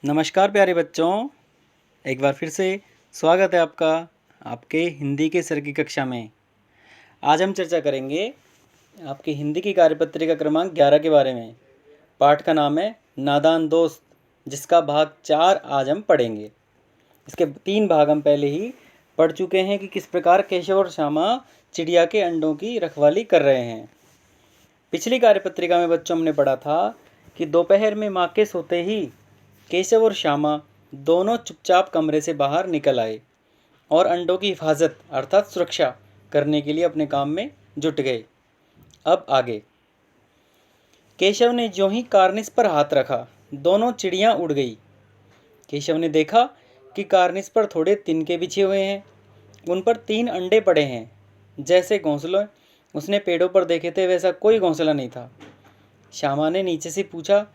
नमस्कार प्यारे बच्चों, एक बार फिर से स्वागत है आपका आपके हिंदी के सर की कक्षा में। आज हम चर्चा करेंगे आपकी हिंदी की कार्यपत्रिका क्रमांक 11 के बारे में। पाठ का नाम है नादान दोस्त, जिसका भाग 4 आज हम पढ़ेंगे। इसके 3 भाग हम पहले ही पढ़ चुके हैं कि किस प्रकार केशव और श्यामा चिड़िया के अंडों की रखवाली कर रहे हैं। पिछली कार्यपत्रिका में बच्चों हमने पढ़ा था कि दोपहर में माँ के सोते ही केशव और श्यामा दोनों चुपचाप कमरे से बाहर निकल आए और अंडों की हिफाजत अर्थात सुरक्षा करने के लिए अपने काम में जुट गए। अब आगे। केशव ने ज्यों ही कार्निस पर हाथ रखा, दोनों चिड़ियां उड़ गई। केशव ने देखा कि कार्निस पर थोड़े तिनके बिछे हुए हैं, उन पर 3 अंडे पड़े हैं। जैसे घोंसले उसने पेड़ों पर देखे थे वैसा कोई घोंसला नहीं था। श्यामा ने नीचे से पूछा,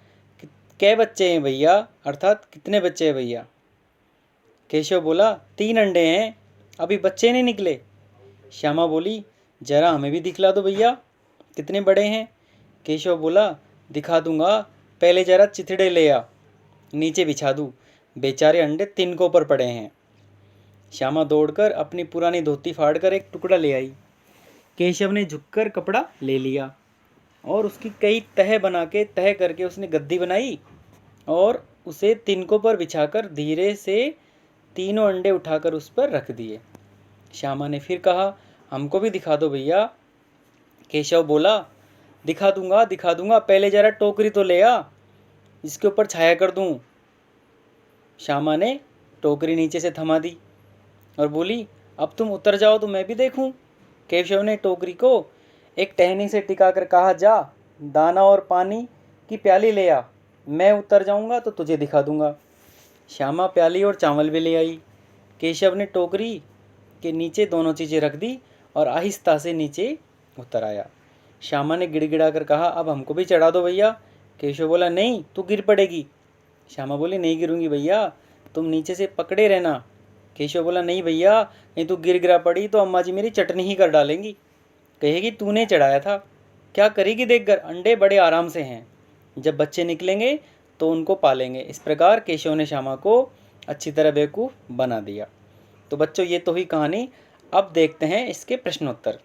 कै बच्चे हैं भैया, अर्थात कितने बच्चे हैं भैया। केशव बोला, 3 अंडे हैं, अभी बच्चे नहीं निकले। श्यामा बोली, जरा हमें भी दिखला दो भैया, कितने बड़े हैं। केशव बोला, दिखा दूंगा, पहले जरा चिथड़े ले आ, नीचे बिछा दूँ, बेचारे अंडे तिनकों पर पड़े हैं। श्यामा दौड़कर अपनी पुरानी धोती फाड़कर एक टुकड़ा ले आई। केशव ने झुककर कपड़ा ले लिया और उसकी कई तह करके उसने गद्दी बनाई और उसे तिनकों पर बिछाकर धीरे से तीनों अंडे उठाकर उस पर रख दिए। श्यामा ने फिर कहा, हमको भी दिखा दो भैया। केशव बोला, दिखा दूंगा, पहले जरा टोकरी तो ले आ, इसके ऊपर छाया कर दूं। श्यामा ने टोकरी नीचे से थमा दी और बोली, अब तुम उतर जाओ तो मैं भी देखूं। केशव ने टोकरी को एक टहनी से टिकाकर कहा, जा दाना और पानी की प्याली ले आ, मैं उतर जाऊंगा तो तुझे दिखा दूंगा। श्यामा प्याली और चावल भी ले आई। केशव ने टोकरी के नीचे दोनों चीज़ें रख दी और आहिस्ता से नीचे उतर आया। श्यामा ने गिड़गिड़ा कर कहा, अब हमको भी चढ़ा दो भैया। केशव बोला, नहीं तू गिर पड़ेगी। श्यामा बोली, नहीं गिरूंगी भैया, तुम नीचे से पकड़े रहना। केशव बोला, नहीं भैया, नहीं तू गिरा पड़ी तो अम्मा जी मेरी चटनी ही कर डालेंगी, कहेगी तूने चढ़ाया था। क्या करेगी देखकर, अंडे बड़े आराम से हैं, जब बच्चे निकलेंगे तो उनको पालेंगे। इस प्रकार केशव ने श्यामा को अच्छी तरह बेवकूफ़ बना दिया। तो बच्चों, ये तो हुई कहानी। अब देखते हैं इसके प्रश्नोत्तर।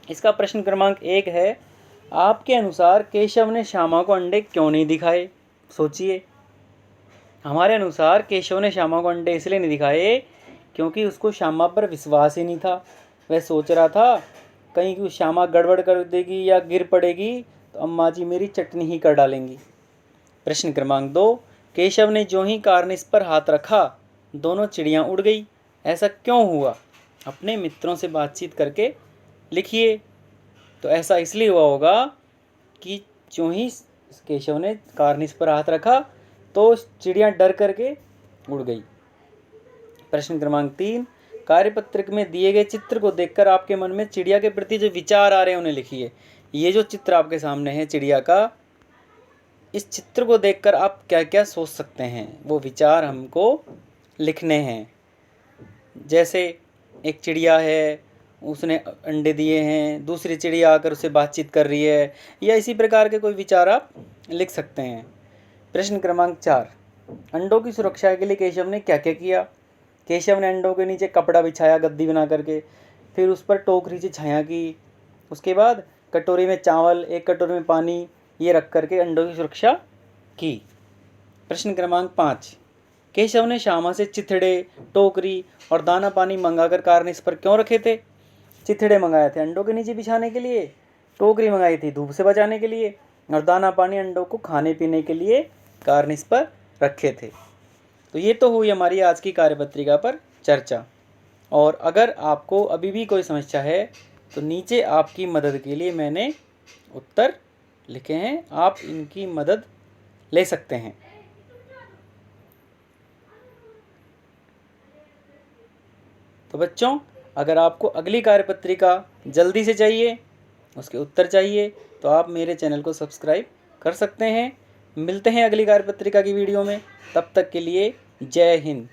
इसका प्रश्न क्रमांक 1 है, आपके अनुसार केशव ने श्यामा को अंडे क्यों नहीं दिखाए? सोचिए। हमारे अनुसार केशव ने श्यामा को अंडे इसलिए नहीं दिखाए क्योंकि उसको श्यामा पर विश्वास ही नहीं था। वह सोच रहा था कहीं कि श्यामा गड़बड़ कर देगी या गिर पड़ेगी तो अम्मा जी मेरी चटनी ही कर डालेंगी। प्रश्न क्रमांक 2, केशव ने ज्यों ही कार्निस पर हाथ रखा, दोनों चिड़ियां उड़ गई। ऐसा क्यों हुआ? अपने मित्रों से बातचीत करके लिखिए। तो ऐसा इसलिए हुआ होगा कि ज्यों ही केशव ने कार्निस पर हाथ रखा तो चिड़ियां डर करके उड़ गई। प्रश्न क्रमांक 3, कार्यपत्रक में दिए गए चित्र को देखकर आपके मन में चिड़िया के प्रति जो विचार आ रहे हैं उन्हें लिखिए। ये जो चित्र आपके सामने है चिड़िया का, इस चित्र को देखकर आप क्या क्या सोच सकते हैं वो विचार हमको लिखने हैं। जैसे एक चिड़िया है, उसने अंडे दिए हैं, दूसरी चिड़िया आकर उससे बातचीत कर रही है, या इसी प्रकार के कोई विचार आप लिख सकते हैं। प्रश्न क्रमांक 4, अंडों की सुरक्षा के लिए केशव ने क्या क्या किया? केशव ने अंडों के नीचे कपड़ा बिछाया गद्दी बना करके, फिर उस पर टोकरी से छाया की, उसके बाद कटोरी में चावल, एक कटोरी में पानी, ये रख करके अंडों की सुरक्षा की। प्रश्न क्रमांक 5, केशव ने श्यामा से चिथड़े, टोकरी और दाना पानी मंगाकर कार्निस पर क्यों रखे थे? चिथड़े मंगाए थे अंडों के नीचे बिछाने के लिए, टोकरी मंगाई थी धूप से बचाने के लिए, और दाना पानी अंडों को खाने पीने के लिए कार्निस पर रखे थे। तो ये तो हुई हमारी आज की कार्यपत्रिका पर चर्चा। और अगर आपको अभी भी कोई समस्या है तो नीचे आपकी मदद के लिए मैंने उत्तर लिखे हैं, आप इनकी मदद ले सकते हैं। तो बच्चों, अगर आपको अगली कार्यपत्रिका जल्दी से चाहिए, उसके उत्तर चाहिए, तो आप मेरे चैनल को सब्सक्राइब कर सकते हैं। मिलते हैं अगली कार्यपत्रिका की वीडियो में, तब तक के लिए जय हिंद।